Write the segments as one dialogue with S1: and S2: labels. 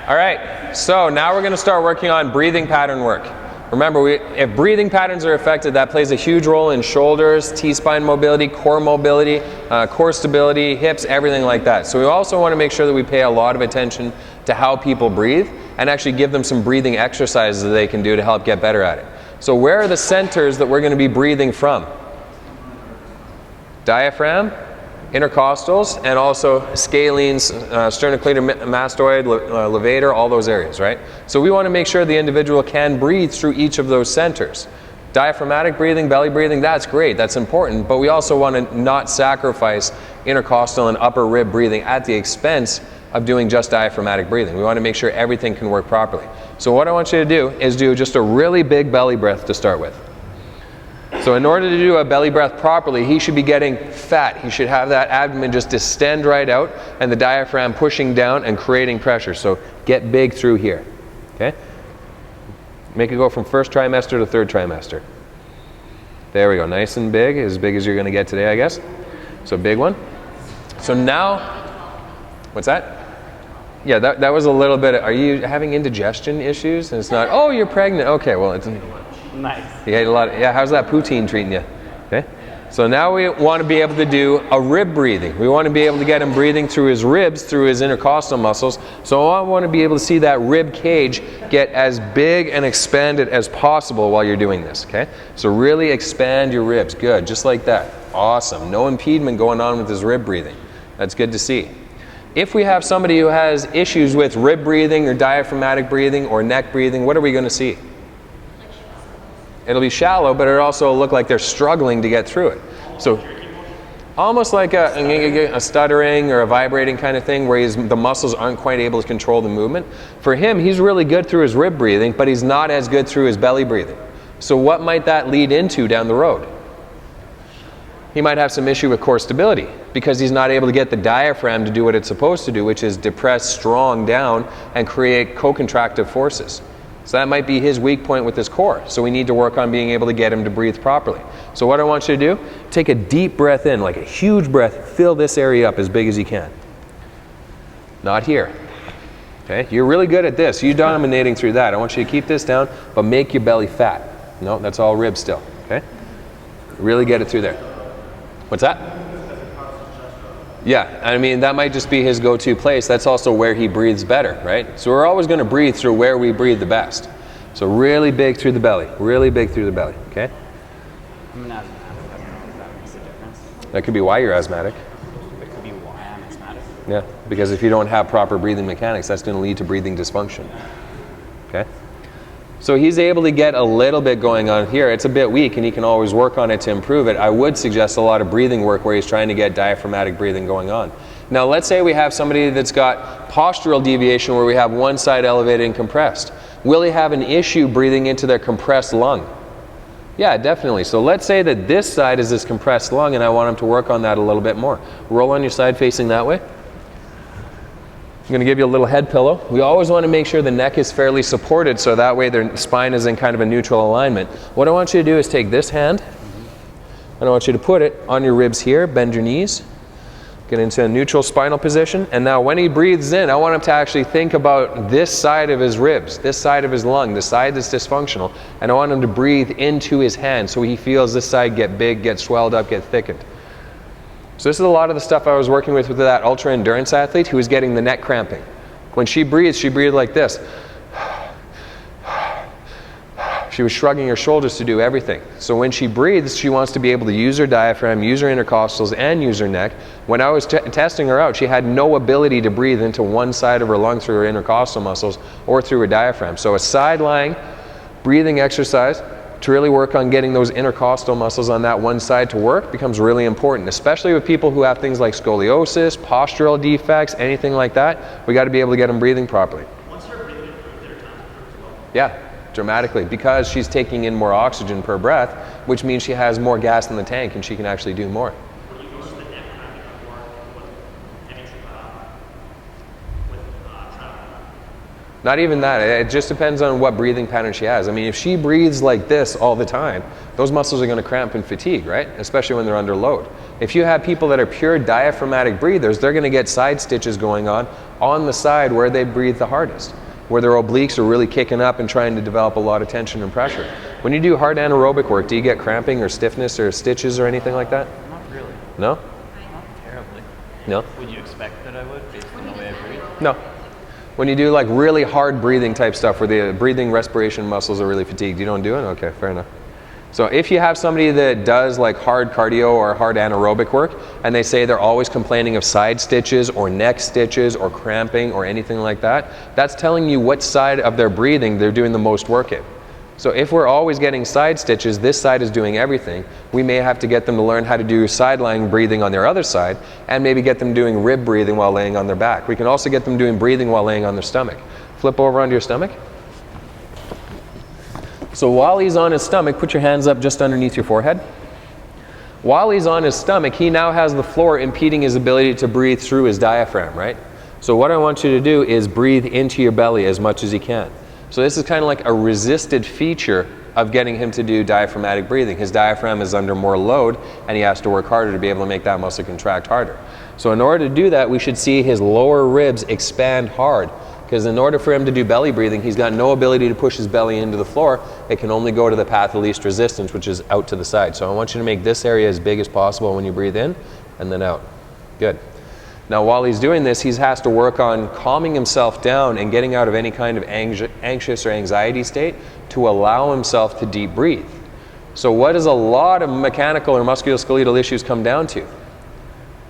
S1: All right, so now we're going to start working on breathing pattern work. Remember, if breathing patterns are affected, that plays a huge role in shoulders, T-spine mobility, core stability, hips, everything like that. So we also want to make sure that we pay a lot of attention to how people breathe and actually give them some breathing exercises that they can do to help get better at it. So where are the centers that we're going to be breathing from? Diaphragm, intercostals, and also scalenes, sternocleidomastoid, levator, all those areas, right? So we want to make sure the individual can breathe through each of those centers. Diaphragmatic breathing, belly breathing, that's great, that's important, but we also want to not sacrifice intercostal and upper rib breathing at the expense of doing just diaphragmatic breathing. We want to make sure everything can work properly. So what I want you to do is do just a really big belly breath to start with. So in order to do a belly breath properly, he should be getting fat. He should have that abdomen just distend right out and the diaphragm pushing down and creating pressure. So get big through here, okay? Make it go from first trimester to third trimester. There we go, nice and big as you're gonna get today, I guess. So big one. So now, what's that? Yeah, that was a little bit, are you having indigestion issues? And it's not, oh, you're pregnant. Okay, well, it's...
S2: Nice.
S1: You ate a lot. Yeah, how's that poutine treating you? Okay. So now we want to be able to do a rib breathing. We want to be able to get him breathing through his ribs, through his intercostal muscles. So I want to be able to see that rib cage get as big and expanded as possible while you're doing this, okay? So really expand your ribs. Good, just like that. Awesome. No impediment going on with his rib breathing. That's good to see. If we have somebody who has issues with rib breathing or diaphragmatic breathing or neck breathing, what are we going to see? It'll be shallow, but it'll also look like they're struggling to get through it. So almost like a stuttering or a vibrating kind of thing where the muscles aren't quite able to control the movement. For him, he's really good through his rib breathing, but he's not as good through his belly breathing. So what might that lead into down the road? He might have some issue with core stability because he's not able to get the diaphragm to do what it's supposed to do, which is depress strong down and create co-contractive forces. So that might be his weak point with his core. So we need to work on being able to get him to breathe properly. So what I want you to do, take a deep breath in, like a huge breath, fill this area up as big as you can. Not here. Okay, you're really good at this. You're dominating through that. I want you to keep this down, but make your belly fat. No, that's all ribs still, okay? Really get it through there. What's that? Yeah, I mean, that might just be his go-to place. That's also where he breathes better, right? So we're always going to breathe through where we breathe the best. So really big through the belly, really big through the belly, okay?
S2: I'm an asthmatic. I don't know if that makes a difference.
S1: That could be why you're asthmatic.
S2: It could be why I'm asthmatic.
S1: Yeah, because if you don't have proper breathing mechanics, that's going to lead to breathing dysfunction, okay? So he's able to get a little bit going on here. It's a bit weak, and he can always work on it to improve it. I would suggest a lot of breathing work where he's trying to get diaphragmatic breathing going on. Now, let's say we have somebody that's got postural deviation where we have one side elevated and compressed. Will he have an issue breathing into their compressed lung? Yeah, definitely. So let's say that this side is this compressed lung, and I want him to work on that a little bit more. Roll on your side facing that way. I'm going to give you a little head pillow. We always want to make sure the neck is fairly supported so that way their spine is in kind of a neutral alignment. What I want you to do is take this hand and I want you to put it on your ribs here, bend your knees, get into a neutral spinal position, and now when he breathes in, I want him to actually think about this side of his ribs, this side of his lung, the side that's dysfunctional, and I want him to breathe into his hand so he feels this side get big, get swelled up, get thickened. So this is a lot of the stuff I was working with that ultra endurance athlete who was getting the neck cramping. When she breathed like this. She was shrugging her shoulders to do everything. So when she breathes, she wants to be able to use her diaphragm, use her intercostals, and use her neck. When I was testing her out, she had no ability to breathe into one side of her lung through her intercostal muscles or through her diaphragm. So a side-lying breathing exercise to really work on getting those intercostal muscles on that one side to work becomes really important, especially with people who have things like scoliosis, postural defects, anything like that. We got to be able to get them breathing properly.
S3: Once her breathing improves, their time improves as well.
S1: Yeah, dramatically, because she's taking in more oxygen per breath, which means she has more gas in the tank and she can actually do more.
S3: When you go to the neck, I become more with travel.
S1: Not even that. It just depends on what breathing pattern she has. I mean, if she breathes like this all the time, those muscles are going to cramp and fatigue, right? Especially when they're under load. If you have people that are pure diaphragmatic breathers, they're going to get side stitches going on the side where they breathe the hardest, where their obliques are really kicking up and trying to develop a lot of tension and pressure. When you do hard anaerobic work, do you get cramping or stiffness or stitches or anything like that?
S2: Not really.
S1: No?
S2: Not terribly.
S1: No?
S2: Would you expect that I would, based on the way I breathe?
S1: No. When you do like really hard breathing type stuff where the breathing respiration muscles are really fatigued, you don't do it? Okay, fair enough. So if you have somebody that does like hard cardio or hard anaerobic work and they say they're always complaining of side stitches or neck stitches or cramping or anything like that, that's telling you what side of their breathing they're doing the most work in. So if we're always getting side stitches, this side is doing everything, we may have to get them to learn how to do sideline breathing on their other side and maybe get them doing rib breathing while laying on their back. We can also get them doing breathing while laying on their stomach. Flip over onto your stomach. So while he's on his stomach, put your hands up just underneath your forehead. While he's on his stomach, he now has the floor impeding his ability to breathe through his diaphragm, right? So what I want you to do is breathe into your belly as much as you can. So this is kind of like a resisted feature of getting him to do diaphragmatic breathing. His diaphragm is under more load and he has to work harder to be able to make that muscle contract harder. So in order to do that, we should see his lower ribs expand hard. Because in order for him to do belly breathing, he's got no ability to push his belly into the floor. It can only go to the path of least resistance, which is out to the side. So I want you to make this area as big as possible when you breathe in and then out. Good. Now while he's doing this, he has to work on calming himself down and getting out of any kind of anxious or anxiety state to allow himself to deep breathe. So what does a lot of mechanical or musculoskeletal issues come down to?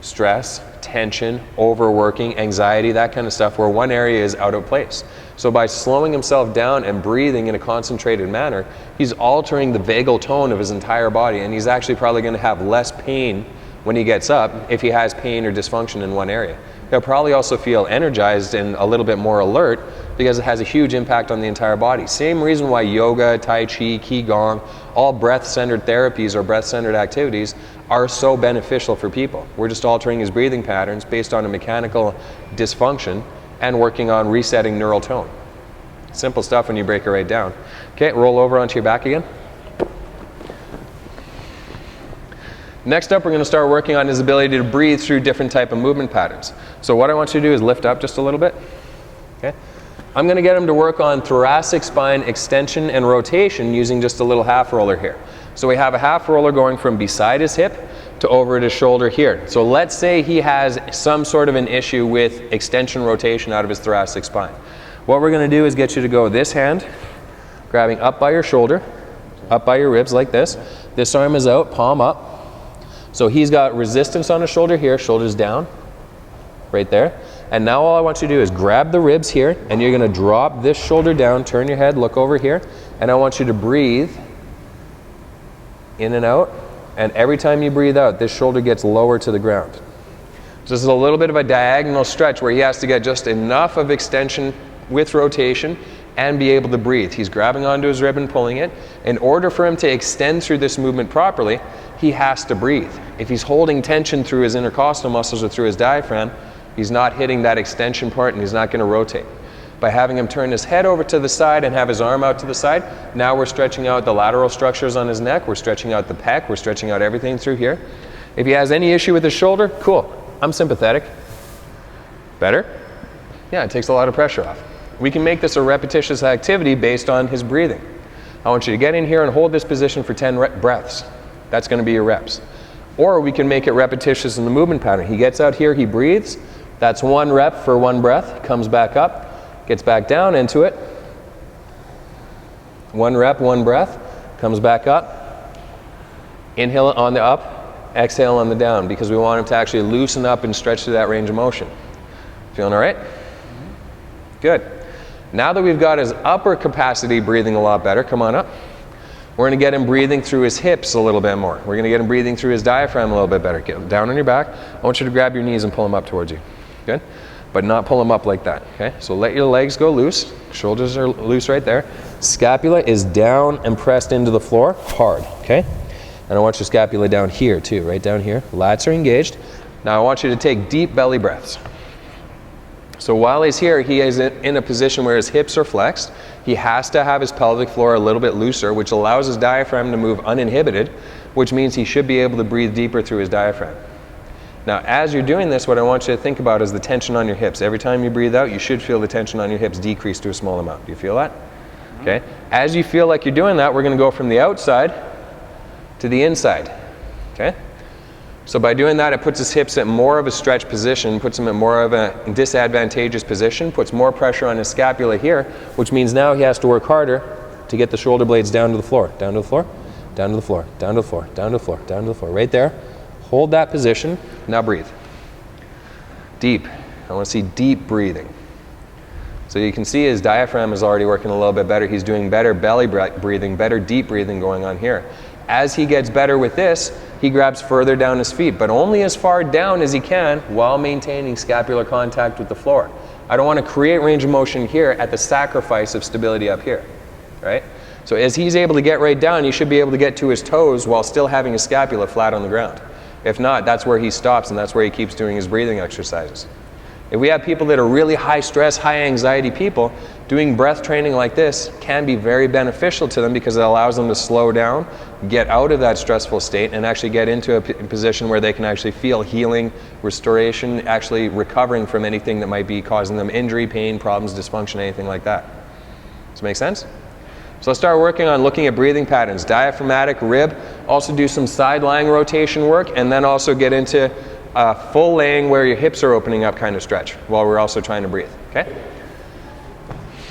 S1: Stress, tension, overworking, anxiety, that kind of stuff, where one area is out of place. So by slowing himself down and breathing in a concentrated manner, he's altering the vagal tone of his entire body, and he's actually probably going to have less pain when he gets up if he has pain or dysfunction in one area. He'll probably also feel energized and a little bit more alert because it has a huge impact on the entire body. Same reason why yoga, tai chi, qigong, all breath-centered therapies or breath-centered activities are so beneficial for people. We're just altering his breathing patterns based on a mechanical dysfunction and working on resetting neural tone. Simple stuff when you break it right down. Okay, roll over onto your back again. Next up, we're going to start working on his ability to breathe through different type of movement patterns. So what I want you to do is lift up just a little bit. Okay. I'm going to get him to work on thoracic spine extension and rotation using just a little half roller here. So we have a half roller going from beside his hip to over at his shoulder here. So let's say he has some sort of an issue with extension rotation out of his thoracic spine. What we're going to do is get you to go this hand, grabbing up by your shoulder, up by your ribs like this. This arm is out, palm up. So he's got resistance on his shoulder here, shoulders down, right there. And now all I want you to do is grab the ribs here, and you're going to drop this shoulder down, turn your head, look over here, and I want you to breathe in and out. And every time you breathe out, this shoulder gets lower to the ground. So this is a little bit of a diagonal stretch where he has to get just enough of extension with rotation and be able to breathe. He's grabbing onto his rib and pulling it. In order for him to extend through this movement properly, he has to breathe. If he's holding tension through his intercostal muscles or through his diaphragm, he's not hitting that extension part and he's not going to rotate. By having him turn his head over to the side and have his arm out to the side, now we're stretching out the lateral structures on his neck, we're stretching out the pec, we're stretching out everything through here. If he has any issue with his shoulder, cool, I'm sympathetic. Better? Yeah, it takes a lot of pressure off. We can make this a repetitious activity based on his breathing. I want you to get in here and hold this position for 10 breaths. That's going to be your reps. Or we can make it repetitious in the movement pattern. He gets out here, he breathes. That's 1 rep for 1 breath. Comes back up, gets back down into it. 1 rep, 1 breath. Comes back up. Inhale on the up, exhale on the down, because we want him to actually loosen up and stretch through that range of motion. Feeling all right? Good. Now that we've got his upper capacity breathing a lot better, come on up. We're going to get him breathing through his hips a little bit more. We're going to get him breathing through his diaphragm a little bit better. Get down on your back. I want you to grab your knees and pull them up towards you. Good? But not pull them up like that. Okay? So let your legs go loose. Shoulders are loose right there. Scapula is down and pressed into the floor hard. Okay? And I want your scapula down here too, right down here. Lats are engaged. Now I want you to take deep belly breaths. So while he's here, he is in a position where his hips are flexed. He has to have his pelvic floor a little bit looser, which allows his diaphragm to move uninhibited, which means he should be able to breathe deeper through his diaphragm. Now, as you're doing this, what I want you to think about is the tension on your hips. Every time you breathe out, you should feel the tension on your hips decrease to a small amount. Do you feel that? Okay. As you feel like you're doing that, we're going to go from the outside to the inside. Okay. So by doing that, it puts his hips at more of a stretched position, puts him at more of a disadvantageous position, puts more pressure on his scapula here, which means now he has to work harder to get the shoulder blades down to the floor, down to the floor, down to the floor, down to the floor, down to the floor, down to the floor. Right there. Hold that position. Now breathe. Deep. I want to see deep breathing. So you can see his diaphragm is already working a little bit better. He's doing better belly breathing, better deep breathing going on here. As he gets better with this, he grabs further down his feet, but only as far down as he can while maintaining scapular contact with the floor. I don't want to create range of motion here at the sacrifice of stability up here, right? So as he's able to get right down, he should be able to get to his toes while still having his scapula flat on the ground. If not, that's where he stops, and that's where he keeps doing his breathing exercises. If we have people that are really high stress, high anxiety people, doing breath training like this can be very beneficial to them because it allows them to slow down, get out of that stressful state, and actually get into a position where they can actually feel healing, restoration, actually recovering from anything that might be causing them injury, pain, problems, dysfunction, anything like that. Does it make sense? So let's start working on looking at breathing patterns. Diaphragmatic, rib, also do some side lying rotation work, and then also get into full laying where your hips are opening up kind of stretch while we're also trying to breathe, okay?